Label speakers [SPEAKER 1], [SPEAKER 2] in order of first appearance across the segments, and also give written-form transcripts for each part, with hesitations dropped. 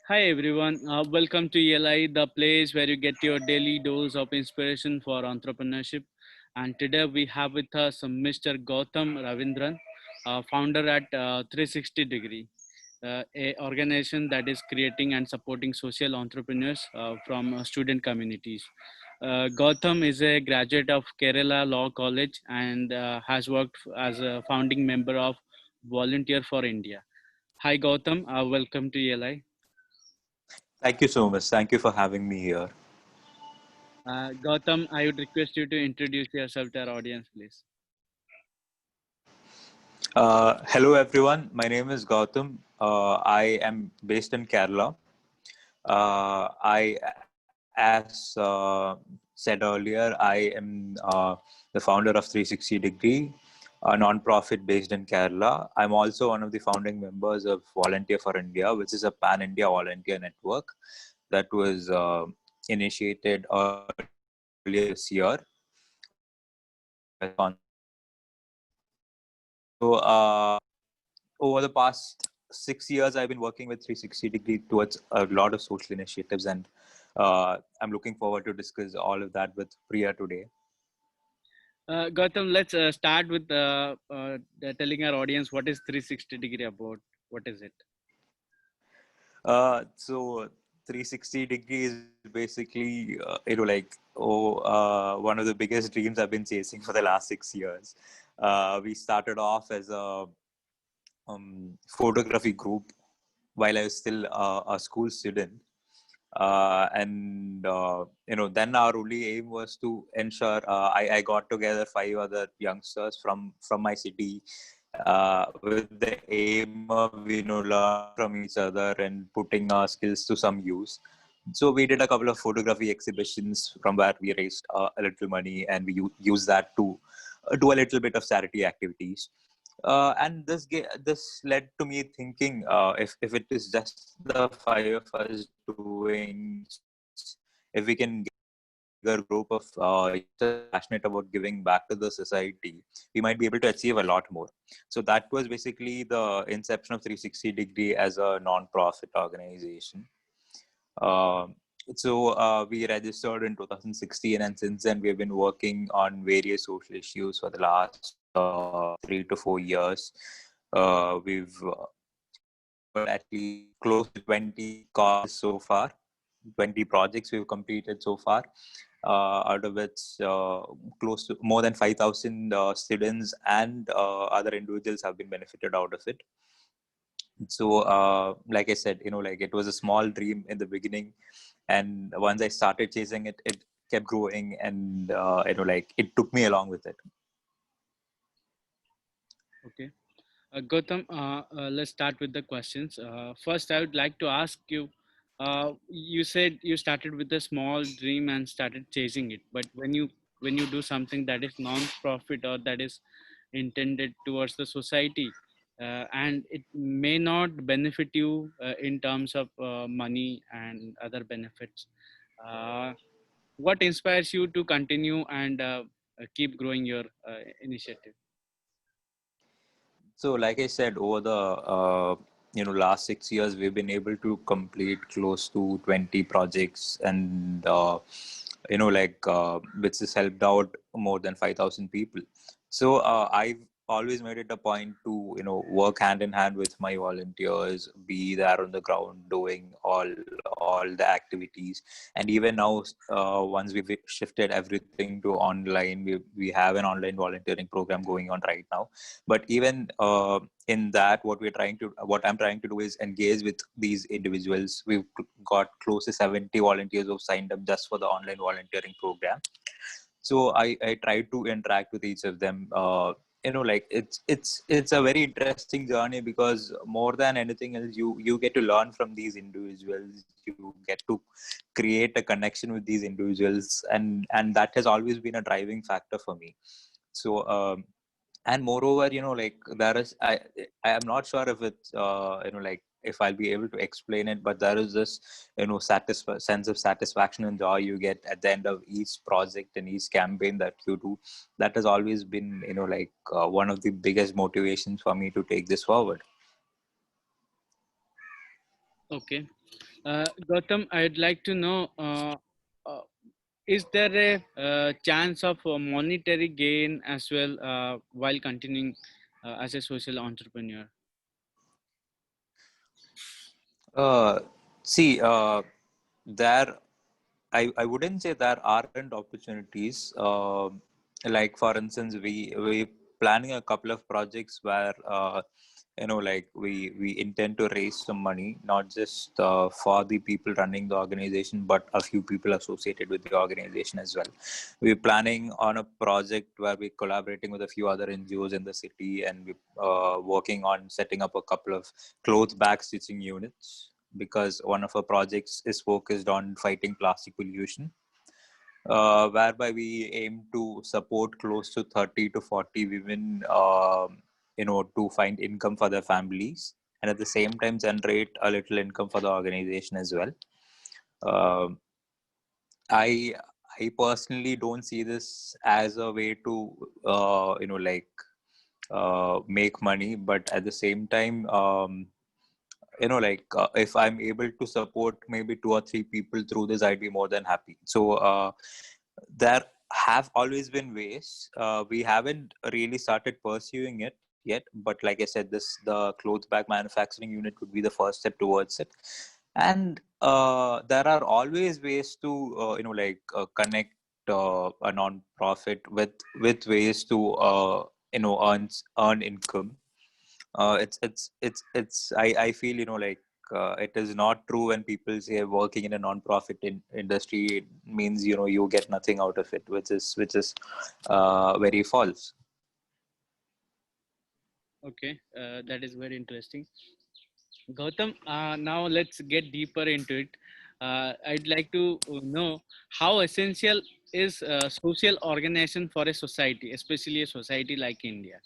[SPEAKER 1] Hi everyone, welcome to ELI, the place where you get your daily dose of inspiration for entrepreneurship. And today we have with us Mr. Gautam Ravindran, founder at 360 Degree, a organization that is creating and supporting social entrepreneurs from student communities. Gautam is a graduate of Kerala Law College and has worked as a founding member of Volunteer for India. Hi Gautam, welcome to ELI.
[SPEAKER 2] Thank you so much. Thank you for having me here.
[SPEAKER 1] Gautam, I would request you to introduce yourself to our audience, please.
[SPEAKER 2] Hello, everyone. My name is Gautam. I am based in Kerala. As said earlier, I am the founder of 360 Degree, a non-profit based in Kerala. I'm also one of the founding members of Volunteer for India, which is a pan-India volunteer network that was initiated earlier this year. So, over the past 6 years, I've been working with 360 Degree towards a lot of social initiatives, and I'm looking forward to discuss all of that with Priya today.
[SPEAKER 1] Gautam, let's start with telling our audience what is 360 degree about. What is it?
[SPEAKER 2] So 360 Degree is basically, one of the biggest dreams I've been chasing for the last 6 years. We started off as a photography group while I was still a school student. Then our only aim was to ensure I got together 5 other youngsters from my city with the aim of learn from each other and putting our skills to some use. So we did a couple of photography exhibitions from where we raised a little money, and we used that to do a little bit of charity activities. And this led to me thinking, if it is just the 5 of us doing, if we can get a bigger group of passionate about giving back to the society, we might be able to achieve a lot more. So that was basically the inception of 360 Degree as a non-profit organization. Um we registered in 2016, and since then we've been working on various social issues for the last 3 to 4 years. We've delivered at least close to 20 causes so far, 20 projects we've completed so far, out of which close to more than 5,000 students and other individuals have been benefited out of it. So, like I said, it was a small dream in the beginning, and once I started chasing it, it kept growing, and it took me along with it.
[SPEAKER 1] Okay. Gautam, let's start with the questions. First, I would like to ask you. You said you started with a small dream and started chasing it, but when you do something that is non-profit or that is intended towards the society, and it may not benefit you in terms of money and other benefits, uh, what inspires you to continue and keep growing your initiative?
[SPEAKER 2] So, like I said, over the last 6 years, we've been able to complete close to 20 projects, and which has helped out more than 5,000 people. So I've always made it a point to work hand in hand with my volunteers, be there on the ground doing all the activities. And even now, once we've shifted everything to online, we have an online volunteering program going on right now. But even in that, what I'm trying to do is engage with these individuals. We've got close to 70 volunteers who've signed up just for the online volunteering program. So I try to interact with each of them. It's a very interesting journey, because more than anything else, you get to learn from these individuals. You get to create a connection with these individuals, and that has always been a driving factor for me. So and moreover, there is, I am not sure if it's if I'll be able to explain it, but there is this sense of satisfaction and joy you get at the end of each project and each campaign that you do. That has always been one of the biggest motivations for me to take this forward.
[SPEAKER 1] Okay. Gautam, I'd like to know, uh, is there a chance of monetary gain as well while continuing as a social entrepreneur?
[SPEAKER 2] Uh, See, there I wouldn't say there aren't opportunities. Like for instance, we planning a couple of projects where like we intend to raise some money, not just for the people running the organization, but a few people associated with the organization as well. We're planning on a project where we're collaborating with a few other NGOs in the city, and we're working on setting up a couple of clothes bag stitching units because one of our projects is focused on fighting plastic pollution, whereby we aim to support close to 30 to 40 women, to find income for their families and at the same time generate a little income for the organization as well. Um I I personally don't see this as a way to make money, but at the same time, if I'm able to support maybe two or three people through this, I'd be more than happy. So there have always been ways. We haven't really started pursuing it yet, but like I said, this the clothes bag manufacturing unit would be the first step towards it. And there are always ways to connect a non-profit with ways to earn income. I feel it is not true when people say working in a non-profit industry it means you get nothing out of it, which is very false.
[SPEAKER 1] Okay, that is very interesting. Gautam, now let's get deeper into it. I'd like to know how essential is social organization for a society, especially a society like India.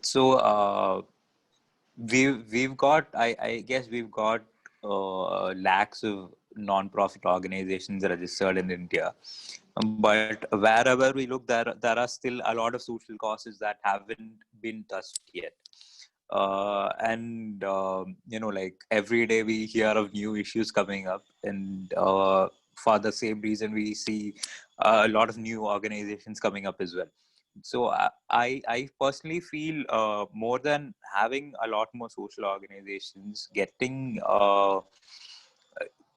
[SPEAKER 2] So we've got I guess we've got lakhs of non-profit organizations registered in India. But wherever we look, there are still a lot of social causes that haven't been touched yet. And like every day we hear of new issues coming up, and for the same reason we see a lot of new organizations coming up as well. So I personally feel more than having a lot more social organizations, getting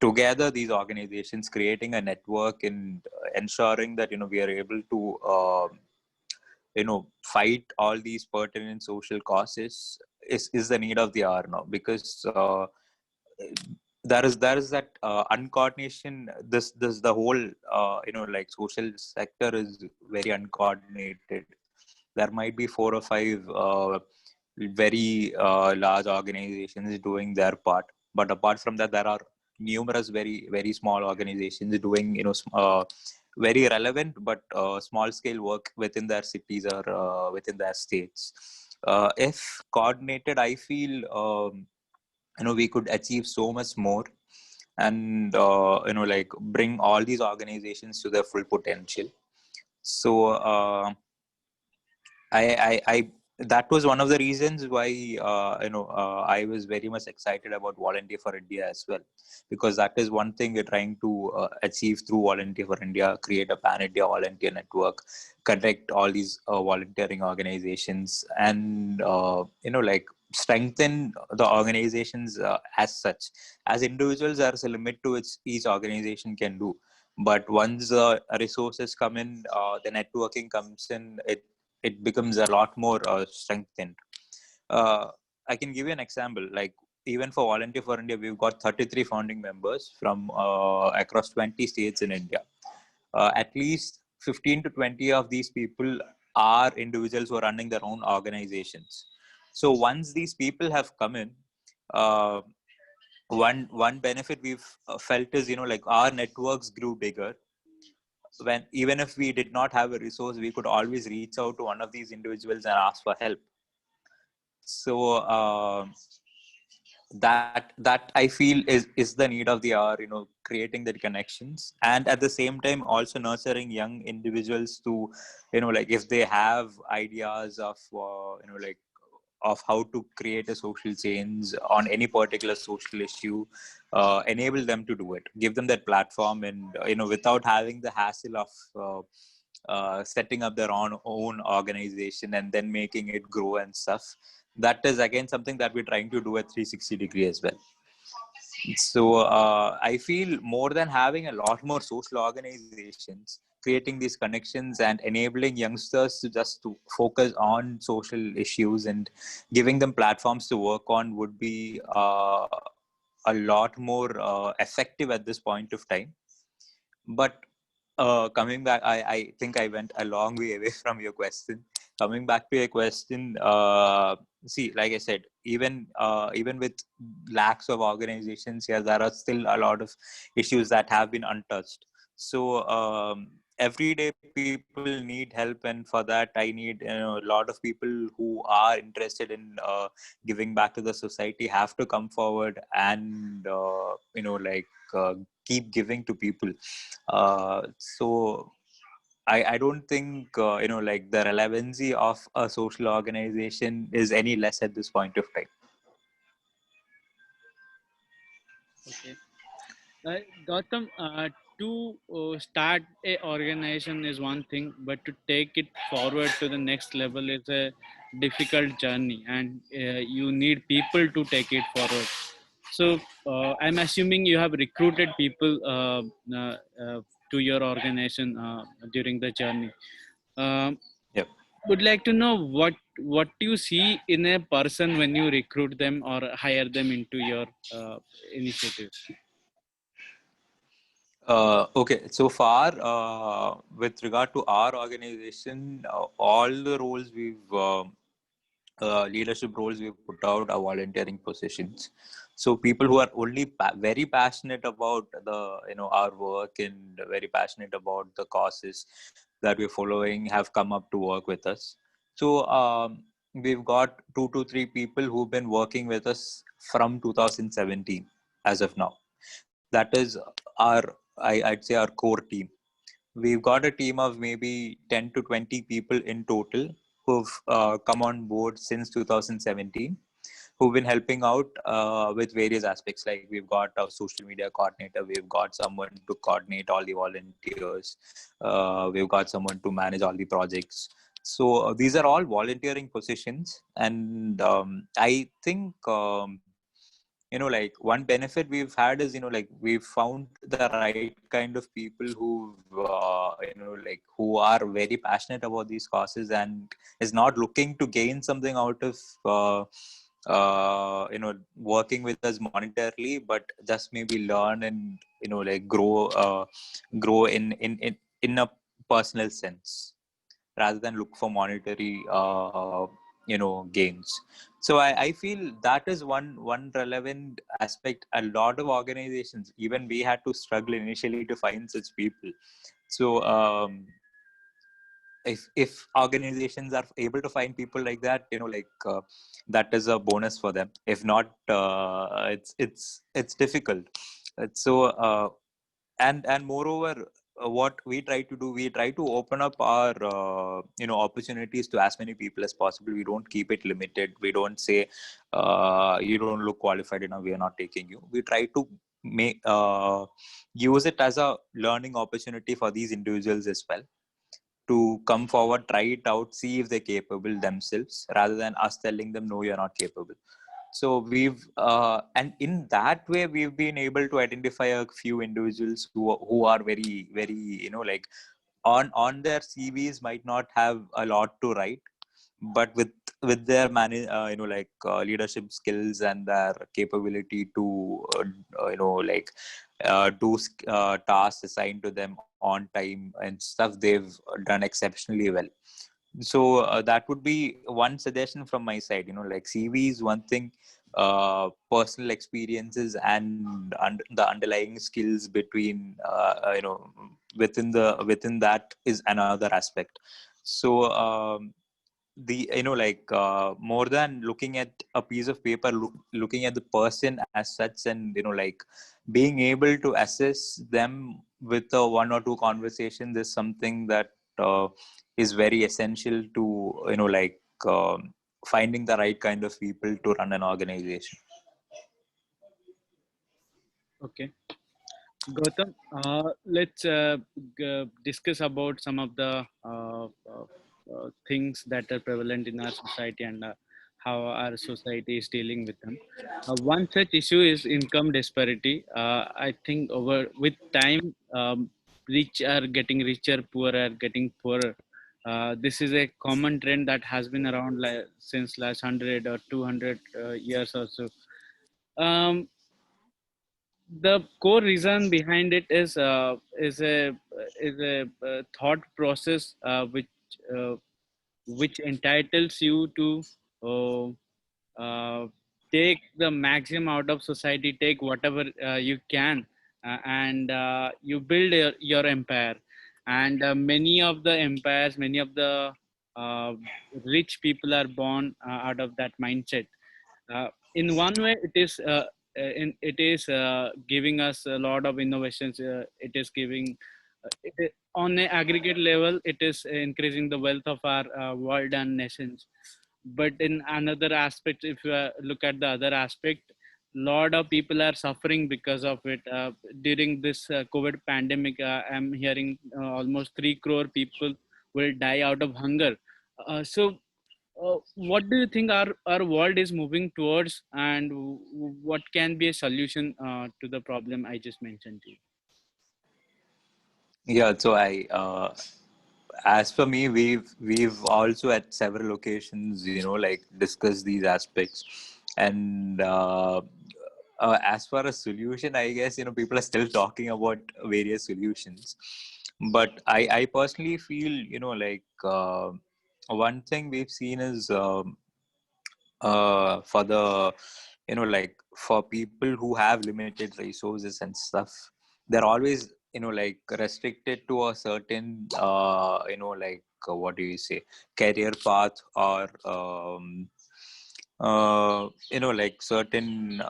[SPEAKER 2] together these organizations, creating a network, and ensuring that we are able to fight all these pertinent social causes is the need of the hour now, because there is that uncoordination. This the whole social sector is very uncoordinated. There might be four or five very large organizations doing their part, but apart from that there are numerous very very small organizations doing very relevant but small scale work within their cities or within their states. If coordinated, I feel we could achieve so much more, and bring all these organizations to their full potential. So I that was one of the reasons why I was very much excited about Volunteer for India as well, because that is one thing we're trying to achieve through Volunteer for India: create a pan India volunteer network, connect all these volunteering organizations, and strengthen the organizations as such. As individuals, there's a limit to which each organization can do, but once resources come in, the networking comes in, it becomes a lot more strengthened. Uh, I can give you an example. Like even for Volunteer for India, we've got 33 founding members from across 20 states in India. At least 15 to 20 of these people are individuals who are running their own organizations. So once these people have come in, uh, one benefit we've felt is like our networks grew bigger. When even if we did not have a resource, we could always reach out to one of these individuals and ask for help. So that I feel is the need of the hour, creating the connections, and at the same time also nurturing young individuals to if they have ideas of of how to create a social change on any particular social issue, enable them to do it, give them that platform, and without having the hassle of setting up their own organization and then making it grow and stuff. That is again something that we're trying to do at 360 degree as well. So I feel more than having a lot more social organizations, creating these connections and enabling youngsters to just to focus on social issues and giving them platforms to work on would be a lot more effective at this point of time. But coming back, I think I went a long way away from your question. Coming back to your question, see, like I said, even with lacks of organizations here, there are still a lot of issues that have been untouched. So everyday people need help, and for that, I need a lot of people who are interested in giving back to the society have to come forward and keep giving to people. So I don't think the relevancy of a social organization is any less at this point of time.
[SPEAKER 1] Okay. Gautam, to start a organization is one thing, but to take it forward to the next level is a difficult journey, and you need people to take it forward. So I'm assuming you have recruited people to your organization during the journey. Um,
[SPEAKER 2] Yep.
[SPEAKER 1] would like to know what you see in a person when you recruit them or hire them into your initiative.
[SPEAKER 2] Okay, so far, with regard to our organization, all the roles leadership roles we've put out are volunteering positions. So people who are only very passionate about our work and very passionate about the causes that we're following have come up to work with us. So we've got 2 to 3 people who've been working with us from 2017 as of now. That is I'd say our core team. We've got a team of maybe 10 to 20 people in total who've come on board since 2017, who've been helping out with various aspects. Like we've got a social media coordinator, we've got someone to coordinate all the volunteers, we've got someone to manage all the projects. So these are all volunteering positions, and I think one benefit we've had is we've found the right kind of people who are very passionate about these causes and is not looking to gain something out of working with us monetarily, but just maybe learn and grow in a personal sense rather than look for monetary gains. So I feel that is one relevant aspect. A lot of organizations, even we had to struggle initially to find such people. So if organizations are able to find people like that, that is a bonus for them. If not, it's difficult. So and moreover, what we try to do, we try to open up our opportunities to as many people as possible. We don't keep it limited. We don't say you don't look qualified enough, we are not taking you. We try to make use it as a learning opportunity for these individuals as well, to come forward, try it out, see if they're capable themselves, rather than us telling them no, you're not capable. So we've and in that way we've been able to identify a few individuals who are very very on their CVs might not have a lot to write, but with their leadership skills and their capability to do tasks assigned to them on time and stuff, they've done exceptionally well. So that would be one suggestion from my side. CV is one thing, personal experiences and the underlying skills between within that is another aspect. So more than looking at a piece of paper, looking at the person as such, and being able to assess them with a 1 or 2 conversations is something that is very essential to finding the right kind of people to run an organization.
[SPEAKER 1] Okay. Gautam, let's discuss about some of the things that are prevalent in our society and how our society is dealing with them. One such issue is income disparity. I think over with time, rich are getting richer, poor are getting poorer. This is a common trend that has been around since last 100 or 200 years or so. Um, the core reason behind it is a thought process uh, which entitles you to uh, take the maximum out of society, take whatever you can, and you build your empire. And many of the empires, many of the uh, rich people are born out of that mindset. In one way, it is giving us a lot of innovations. It is giving on an aggregate level, it is increasing the wealth of our world and nations. But in another aspect, if you look at the other aspect, lot of people are suffering because of it. During this COVID pandemic, I'm hearing almost 3 crore people will die out of hunger. What do you think our world is moving towards, and what can be a solution to the problem I just mentioned to you?
[SPEAKER 2] Yeah, so as for me, we've also at several occasions, like discussed these aspects, and as far as solution, I guess people are still talking about various solutions, but I personally feel like one thing we've seen is for the like for people who have limited resources and stuff, they're always like restricted to a certain like what do you say, career path, or like certain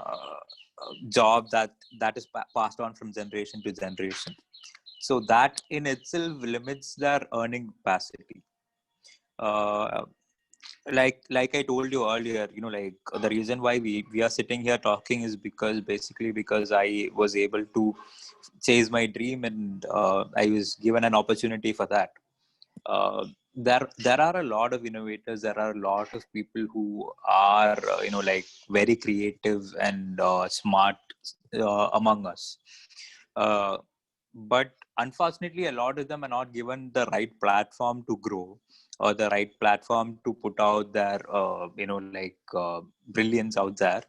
[SPEAKER 2] job that is passed on from generation to generation. So that in itself limits their earning capacity. uh, like I told you earlier, like the reason why we are sitting here talking is because I was able to chase my dream, and I was given an opportunity for that. There are a lot of innovators, there are a lot of people who are like very creative and smart among us, uh, but unfortunately a lot of them are not given the right platform to grow, or the right platform to put out their like brilliance out there,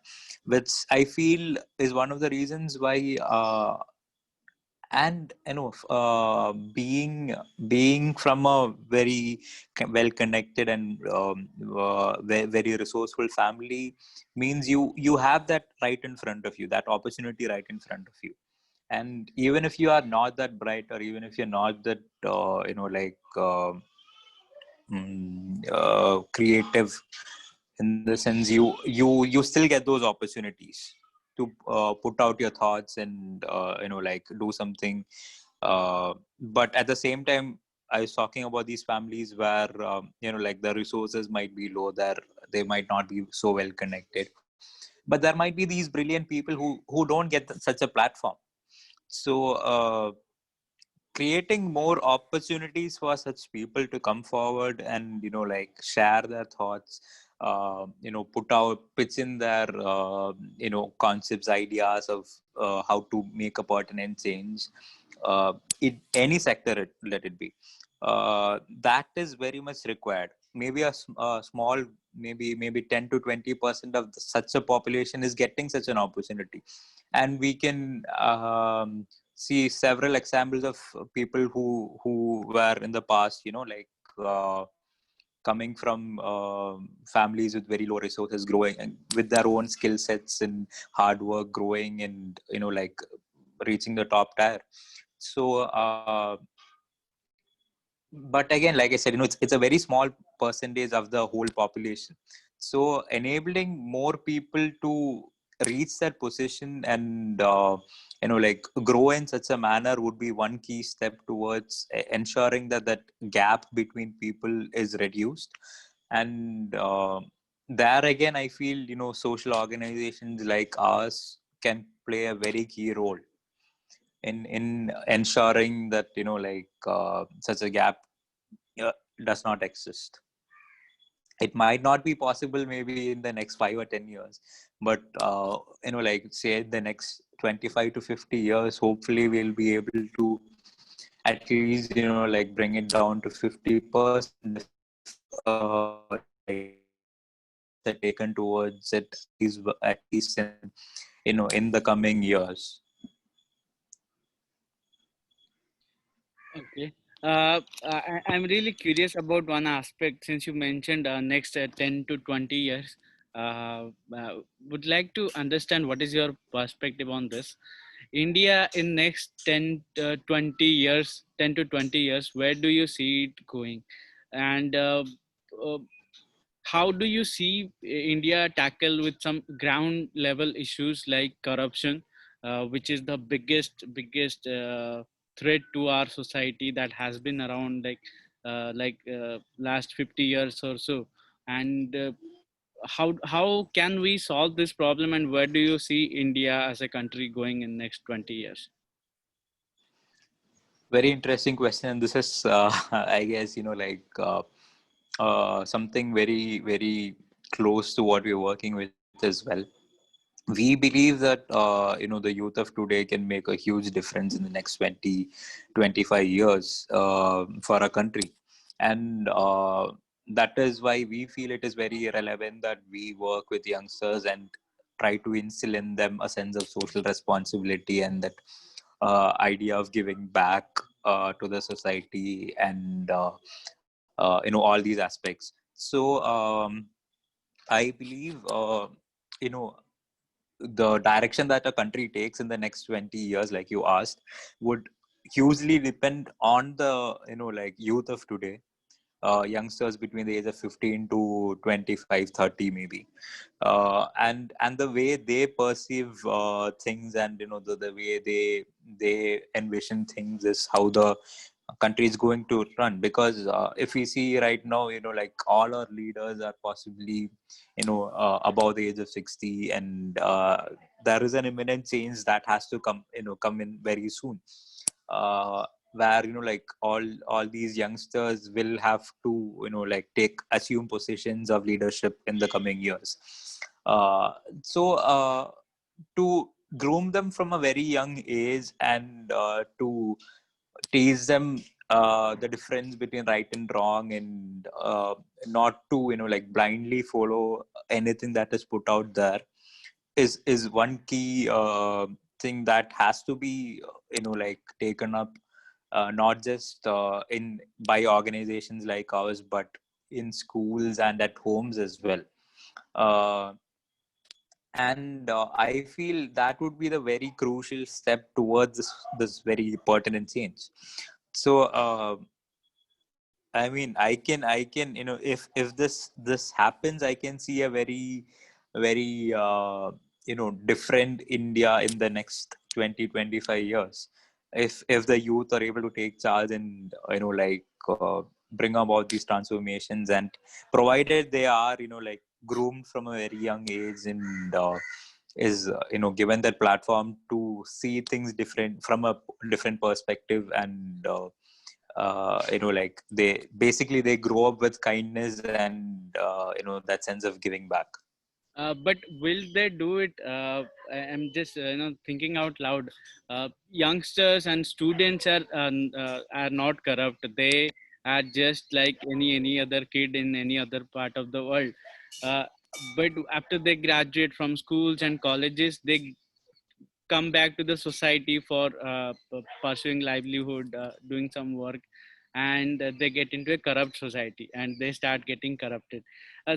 [SPEAKER 2] which I feel is one of the reasons why and being from a very well connected and very resourceful family means you have that right in front of you, that opportunity right in front of you. And even if you are not that bright, or even if you're not that like creative, in the sense you still get those opportunities to put out your thoughts and like do something. But at the same time, I was talking about these families where like the resources might be low, there they might not be so well connected, but there might be these brilliant people who don't get such a platform. So creating more opportunities for such people to come forward and like share their thoughts, put out, pitch in their concepts, ideas of how to make a pertinent change in any sector, let it be, that is very much required. Maybe a small, maybe 10 to 20% of such a population is getting such an opportunity. And we can see several examples of people who were in the past, like coming from families with very low resources, growing and with their own skill sets and hard work, growing and like reaching the top tier. So but again, like I said, it's a very small percentage of the whole population. So enabling more people to reach that position and like grow in such a manner would be one key step towards ensuring that that gap between people is reduced. And there again, I feel, social organizations like ours can play a very key role in ensuring that, such a gap uh, does not exist. It might not be possible maybe in the next 5 or 10 years, but say the next 25 to 50 years, hopefully we'll be able to at least bring it down to 50%, if steps are taken towards it, at least in the coming years.
[SPEAKER 1] Okay. I'm really curious about one aspect since you mentioned next 10 to 20 years. Would like to understand what is your perspective on this. India in next 20 years, 10 to 20 years, where do you see it going? And uh, how do you see India tackle with some ground level issues like corruption, which is the biggest threat to our society that has been around last 50 years or so, and how can we solve this problem, and where do you see India as a country going in next 20 years?
[SPEAKER 2] Very interesting question. This is, I guess, something very, very close to what we're working with as well. We believe that, the youth of today can make a huge difference in the next 20, 25 years for a country. And that is why we feel it is very relevant that we work with youngsters and try to instill in them a sense of social responsibility, and that idea of giving back to the society, and all these aspects. So I believe you know the direction that a country takes in the next 20 years, like you asked, would hugely depend on the youth of today, youngsters between the age of 15 to 25, 30 maybe, and the way they perceive things, and the way they envision things is how the country is going to run. Because if we see right now, all our leaders are possibly above the age of 60, and there is an imminent change that has to come in very soon, where all these youngsters will have to assume positions of leadership in the coming years. So to groom them from a very young age, and to teach them the difference between right and wrong, and not to blindly follow anything that is put out there, is one key thing that has to be taken up, not just in by organizations like ours, but in schools and at homes as well. uh, and I feel that would be the very crucial step towards this very pertinent change. So I mean, I can, if this happens, I can see a very, very, different India in the next 20, 25 years. If the youth are able to take charge, and, bring about these transformations, and provided they are, groomed from a very young age, and is, given that platform to see things different from a different perspective, and, they grow up with kindness, and that sense of giving back.
[SPEAKER 1] But will they do it? I'm just thinking out loud. Youngsters and students are not corrupt. They are just like any other kid in any other part of the world. Uh, but after they graduate from schools and colleges, they come back to the society for pursuing livelihood, doing some work, and they get into a corrupt society and they start getting corrupted.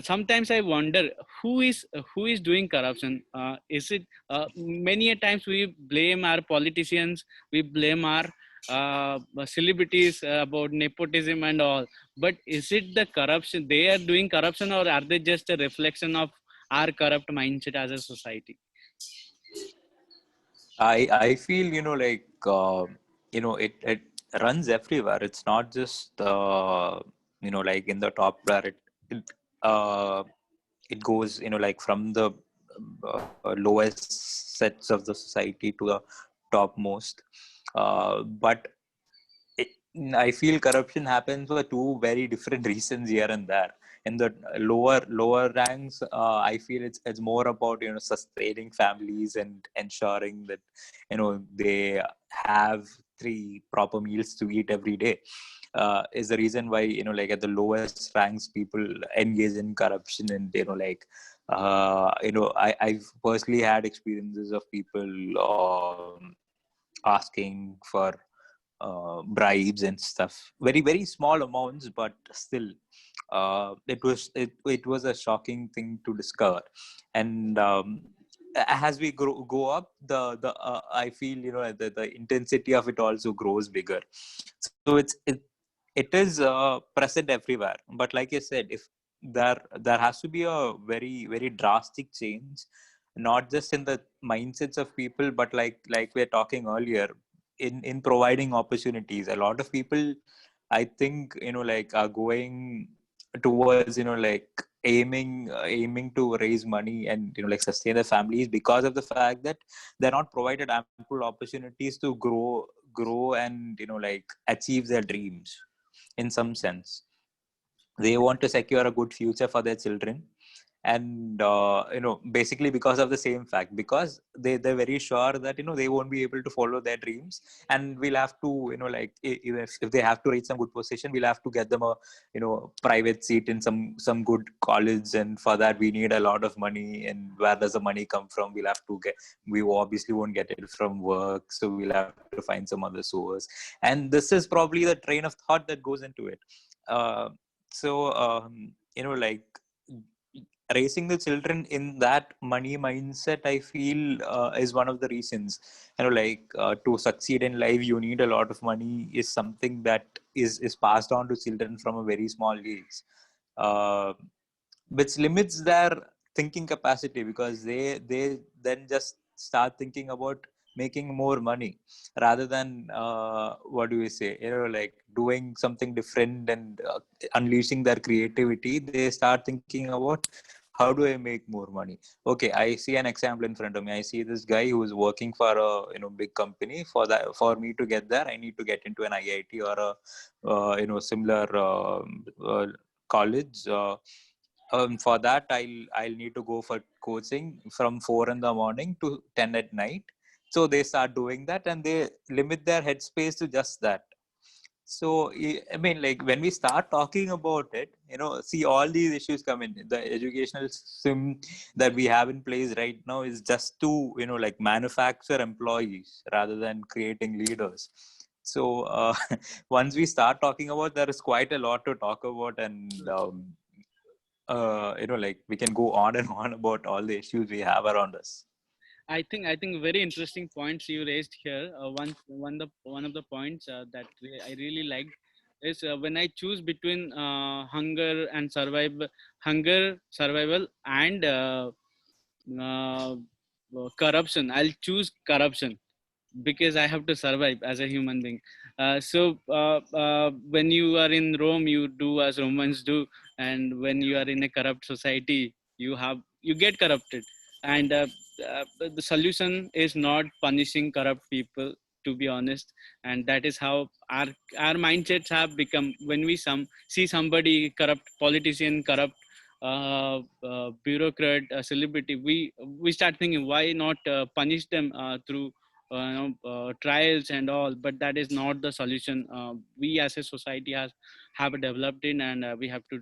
[SPEAKER 1] Sometimes I wonder who is doing corruption. Is it many a times we blame our politicians, we blame our celebrities about nepotism and all, but is it the corruption they are doing corruption, or are they just a reflection of our corrupt mindset as a society?
[SPEAKER 2] I feel it runs everywhere. It's not just in the top where it uh, it goes, like from the lowest sets of the society to the topmost. But it, I feel corruption happens for two very different reasons here and there. In the lower ranks, I feel it's more about sustaining families and ensuring that they have three proper meals to eat every day. Is the reason why like at the lowest ranks people engage in corruption, and like I've personally had experiences of people asking for bribes and stuff, very very small amounts, but still it was a shocking thing to discover. And as we go up, the I feel the intensity of it also grows bigger. So it is present everywhere. But like I said, if there has to be a very very drastic change, not just in the mindsets of people, but like we are talking earlier, in providing opportunities. A lot of people, I think, like are going towards like aiming to raise money and like sustain their families because of the fact that they're not provided ample opportunities to grow and like achieve their dreams. In some sense, they want to secure a good future for their children. And basically because of the same fact, because they're very sure that they won't be able to follow their dreams, and we'll have to like if they have to reach some good position, we'll have to get them a private seat in some good college, and for that we need a lot of money. And where does the money come from? We obviously won't get it from work, so we'll have to find some other source. And this is probably the train of thought that goes into it. uh, like raising the children in that money mindset, I feel is one of the reasons. Like to succeed in life, you need a lot of money, is something that is passed on to children from a very small age, uh, which limits their thinking capacity, because they then just start thinking about making more money rather than what do we say, like doing something different and unleashing their creativity. They start thinking about, how do I make more money? Okay, I see an example in front of me. I see this guy who is working for a big company. For me to get there, I need to get into an IIT or a similar college. For that, I'll need to go for coaching from 4 in the morning to 10 at night. So they start doing that, and they limit their headspace to just that. So I mean, like when we start talking about it, see all these issues come in. The educational system that we have in place right now is just to like manufacture employees rather than creating leaders. So once we start talking about, there is quite a lot to talk about. And like we can go on and on about all the issues we have around us.
[SPEAKER 1] I think very interesting points you raised here. One of the points that I really liked is when I choose between hunger, survival, and uh, corruption. I'll choose corruption because I have to survive as a human being. When you are in Rome, you do as Romans do, and when you are in a corrupt society, you get corrupted. And the solution is not punishing corrupt people, to be honest. And that is how our mindsets have become. When we see somebody corrupt, politician corrupt, bureaucrat, celebrity, we start thinking, why not punish them through trials and all. But that is not the solution. We as a society have developed in, and we have to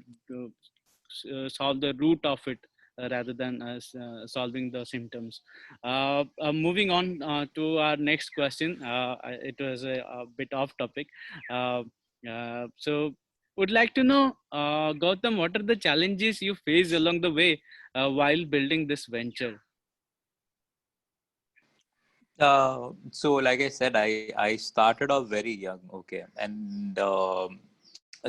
[SPEAKER 1] solve the root of it rather than solving the symptoms. Moving on to our next question. It was a bit off topic. So would like to know, Gautam, what are the challenges you face along the way while building this venture?
[SPEAKER 2] So like I said, I started off very young. Okay. And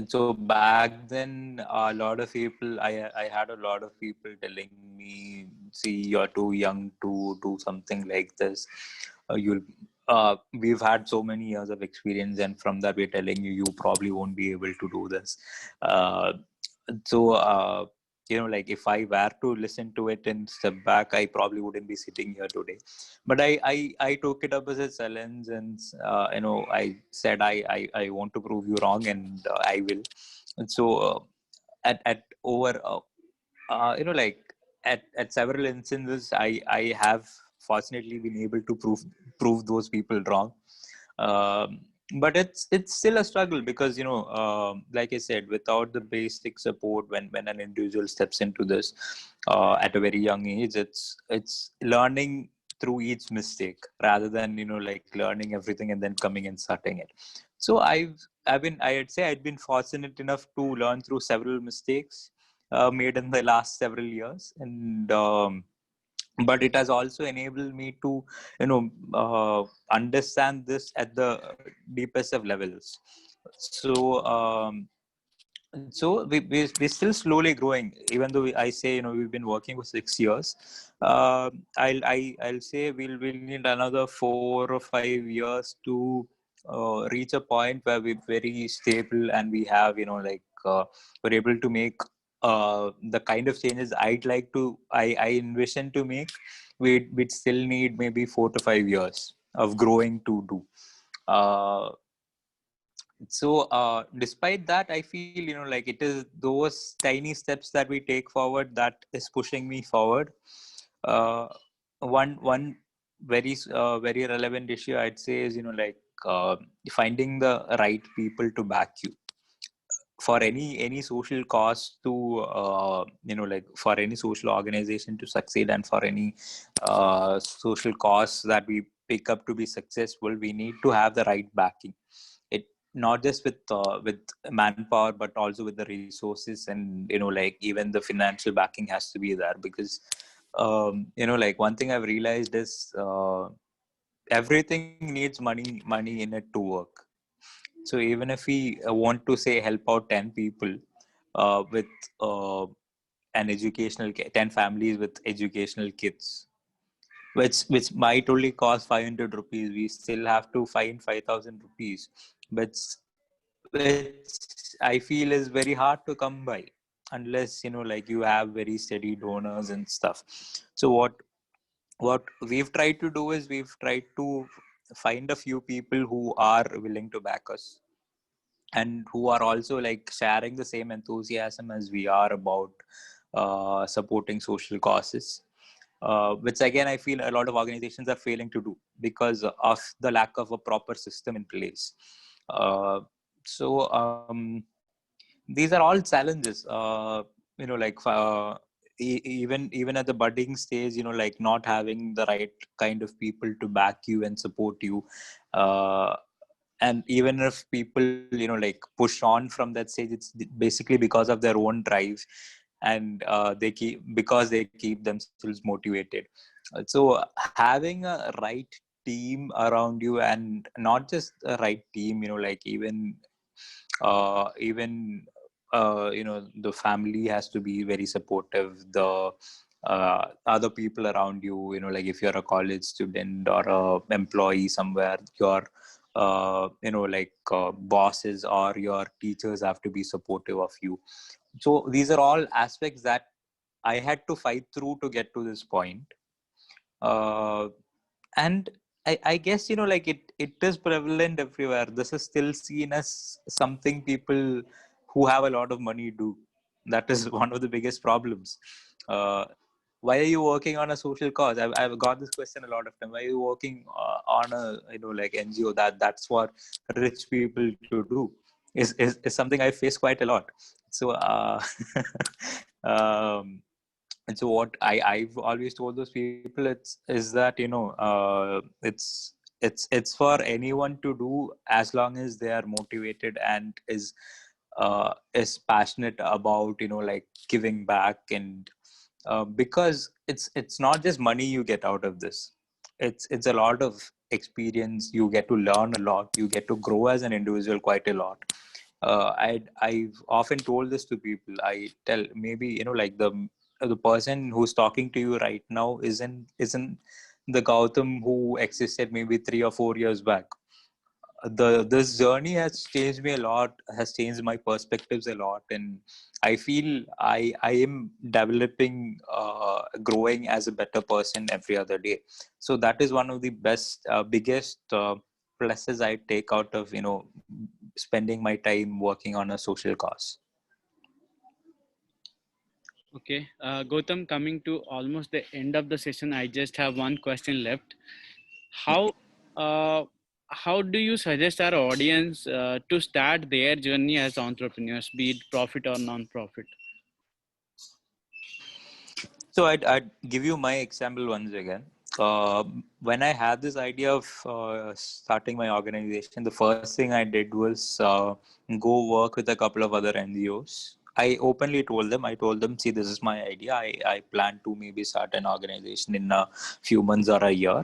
[SPEAKER 2] so back then, a lot of people, I had a lot of people telling me, see, you're too young to do something like this. You'll We've had so many years of experience, and from that we're telling you, you probably won't be able to do this. uh, so like if I were to listen to it and step back, I probably wouldn't be sitting here today. But I took it up as a challenge, and I said I want to prove you wrong, and I will. And so at over like at several instances, I have fortunately been able to prove those people wrong. um, but it's still a struggle because like I said, without the basic support, when an individual steps into this at a very young age, it's learning through each mistake rather than like learning everything and then coming and starting it. So I'd say I'd been fortunate enough to learn through several mistakes made in the last several years, and but it has also enabled me to understand this at the deepest of levels. So we're still slowly growing, even though I say we've been working for 6 years. I'll say we'll need another 4 or 5 years to reach a point where we're very stable and we have we're able to make the kind of changes I envision to make. We'd still need maybe 4 to 5 years of growing to do. Uh, despite that, I feel like it is those tiny steps that we take forward that is pushing me forward. uh, one very relevant issue I'd say is uh, finding the right people to back you for any social cause, to for any social organization to succeed, and for any social cause that we pick up to be successful, we need to have the right backing. It not just with manpower, but also with the resources, and like even the financial backing has to be there, because like one thing I've realized is everything needs money in it to work. So even if we want to say help out 10 people with uh, 10 families with educational kits, which might only cost 500 rupees, we still have to find 5,000 rupees, which I feel is very hard to come by unless like you have very steady donors and stuff. So what we've tried to do is we've tried to find a few people who are willing to back us, and who are also like sharing the same enthusiasm as we are about supporting social causes, which again I feel a lot of organizations are failing to do because of the lack of a proper system in place. uh, so these are all challenges, like even at the budding stage, like not having the right kind of people to back you and support you. uh, and even if people like push on from that stage, it's basically because of their own drive, and they keep themselves motivated. So having a right team around you, and not just a right team, like even the family has to be very supportive. The other people around you, like if you're a college student or a employee somewhere, your bosses or your teachers have to be supportive of you. So these are all aspects that I had to fight through to get to this point. uh, and I guess like it is prevalent everywhere. This is still seen as something people who have a lot of money do. That is one of the biggest problems. uh, why are you working on a social cause? I've got this question a lot of time. Why are you working on a like NGO? That's what rich people to do, is something I face quite a lot. So um, and so what I've always told those people, is that it's for anyone to do, as long as they are motivated and is passionate about like giving back. And because it's not just money you get out of this. It's a lot of experience. You get to learn a lot, you get to grow as an individual quite a lot. I've often told this to people. I tell, maybe like the person who's talking to you right now isn't the Gautam who existed maybe 3 or 4 years back. this journey has changed me a lot, has changed my perspectives a lot, and I feel I am developing, growing as a better person every other day. So that is one of the biggest pluses I take out of spending my time working on a social cause.
[SPEAKER 1] Okay, Gautam, coming to almost the end of the session, I just have one question left. How uh, how do you suggest our audience to start their journey as entrepreneurs, be it profit or non-profit?
[SPEAKER 2] So I'd give you my example once again. When I had this idea of starting my organization, the first thing I did was go work with a couple of other NGOs. I openly told them, see, this is my idea. I plan to maybe start an organization in a few months or a year.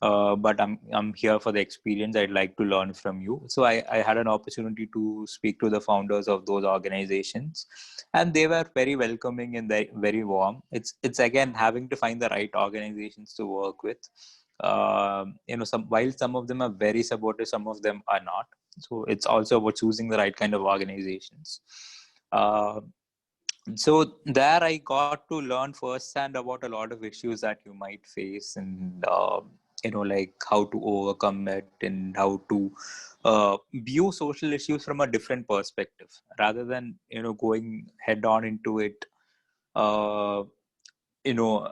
[SPEAKER 2] But I'm here for the experience. I'd like to learn from you. So I had an opportunity to speak to the founders of those organizations, and they were very welcoming and very warm. It's again having to find the right organizations to work with. While some of them are very supportive, some of them are not. So it's also about choosing the right kind of organizations. Uh, so there I got to learn firsthand about a lot of issues that you might face, and like how to overcome it, and how to view social issues from a different perspective rather than going head on into it. uh,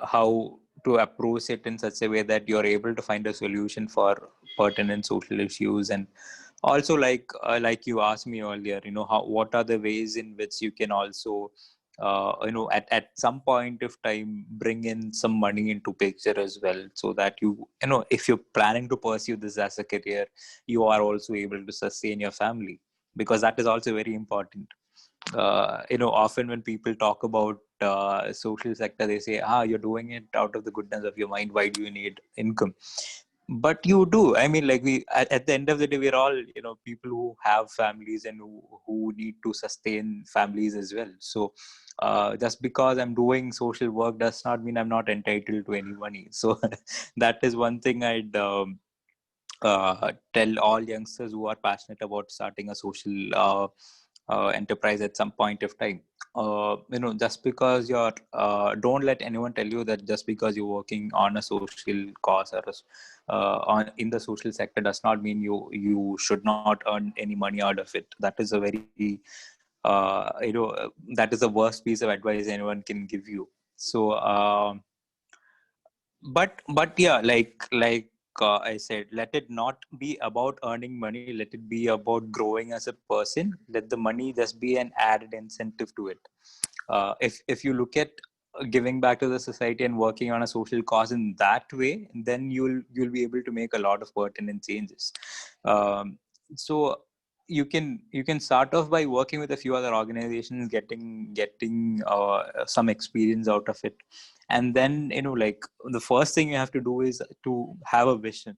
[SPEAKER 2] how to approach it in such a way that you're able to find a solution for pertinent social issues. And also, like you asked me earlier, what are the ways in which you can also at some point of time bring in some money into picture as well, so that if you're planning to pursue this as a career, you are also able to sustain your family, because that is also very important. Often when people talk about social sector, they say, you're doing it out of the goodness of your mind. Why do you need income? But you do. I mean, like, we at the end of the day, we're all people who have families and who need to sustain families as well. So just because I'm doing social work does not mean I'm not entitled to any money. So that is one thing I'd tell all youngsters who are passionate about starting a social enterprise at some point of time. Just because don't let anyone tell you that just because you're working on a social cause or on in the social sector does not mean you should not earn any money out of it. That is a very that is the worst piece of advice anyone can give you. So but yeah, like I said, let it not be about earning money, let it be about growing as a person. Let the money just be an added incentive to it. If you look at giving back to the society and working on a social cause in that way, then you'll be able to make a lot of pertinent changes. So you can start off by working with a few other organizations, getting some experience out of it. And then like, the first thing you have to do is to have a vision.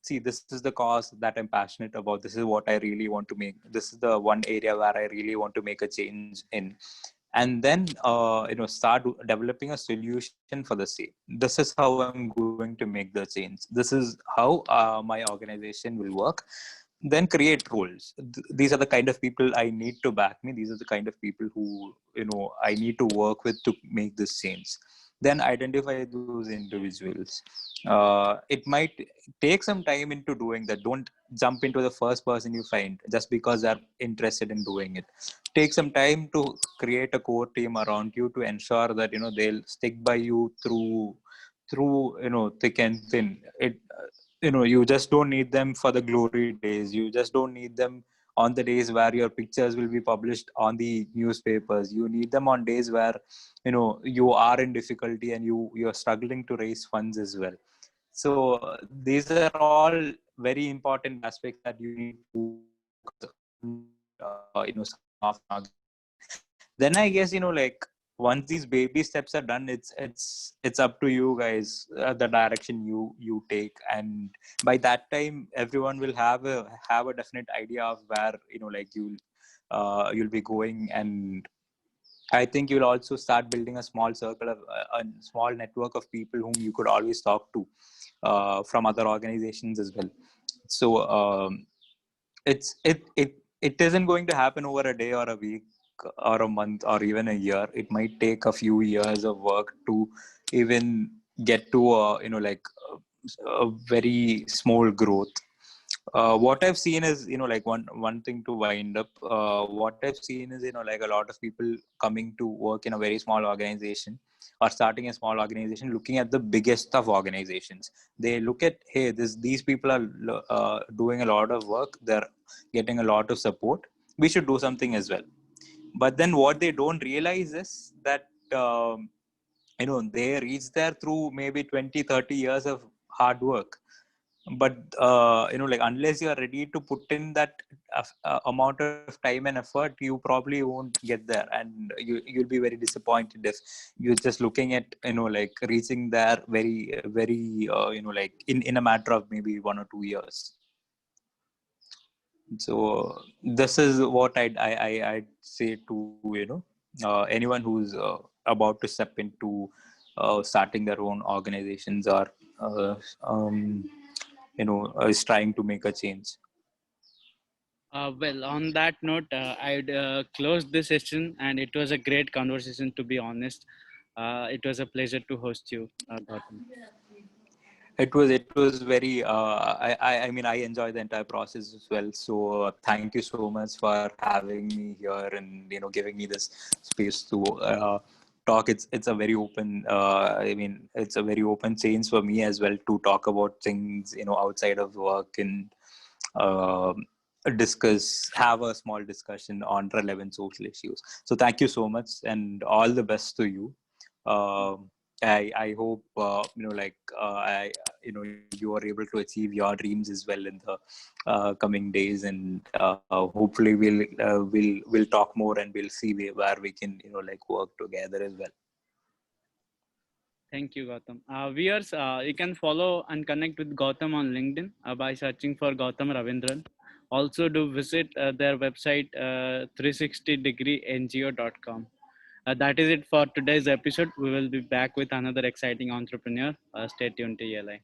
[SPEAKER 2] See, this is the cause that I'm passionate about. This is what I really want to make. This is the one area where I really want to make a change in. And then start developing a solution for the same. This is how I'm going to make the change. This is how my organization will work. Then create roles. These are the kind of people I need to back me. These are the kind of people who I need to work with to make this change. Then identify those individuals. It might take some time into doing that. Don't jump into the first person you find just because they're interested in doing it. Take some time to create a core team around you to ensure that they'll stick by you through thick and thin. You just don't need them for the glory days. You just don't need them on the days where your pictures will be published on the newspapers. You need them on days where you are in difficulty and you're struggling to raise funds as well. So these are all very important aspects that you need to focus on, starting off an organization. Then I guess like, once these baby steps are done, it's up to you guys, the direction you take. And by that time, everyone will have a definite idea of where like you'll be going. And I think you'll also start building a small circle of a small network of people whom you could always talk to from other organizations as well. So it isn't going to happen over a day or a week or a month or even a year. It might take a few years of work to even get to a very small growth. What I've seen is, like one thing to wind up. What I've seen is, like a lot of people coming to work in a very small organization or starting a small organization, looking at the biggest of organizations. They look at, hey, these people are doing a lot of work. They're getting a lot of support. We should do something as well. But then what they don't realize is that they reach there through maybe 20-30 years of hard work. But like unless you are ready to put in that amount of time and effort, you probably won't get there, and you'll be very disappointed if you're just looking at like reaching there very like in a matter of maybe 1 or 2 years. So this is what I'd say to anyone who's about to step into starting their own organizations or is trying to make a change.
[SPEAKER 1] Well, on that note, I'd close this session, and it was a great conversation, to be honest. It was a pleasure to host you, Gautam.
[SPEAKER 2] It was very I mean, I enjoy the entire process as well. So thank you so much for having me here and giving me this space to talk. It's a very open I mean, it's a very open change for me as well to talk about things outside of work and have a small discussion on relevant social issues. So thank you so much, and all the best to you. I hope I you are able to achieve your dreams as well in the coming days, and hopefully we'll talk more and we'll see where we can like work together as well.
[SPEAKER 1] Thank you, Gautam. Viewers, you can follow and connect with Gautam on LinkedIn by searching for Gautam Ravindran. Also, do visit their website 360degreeno.com. That is it for today's episode. We will be back with another exciting entrepreneur. Stay tuned to ELI.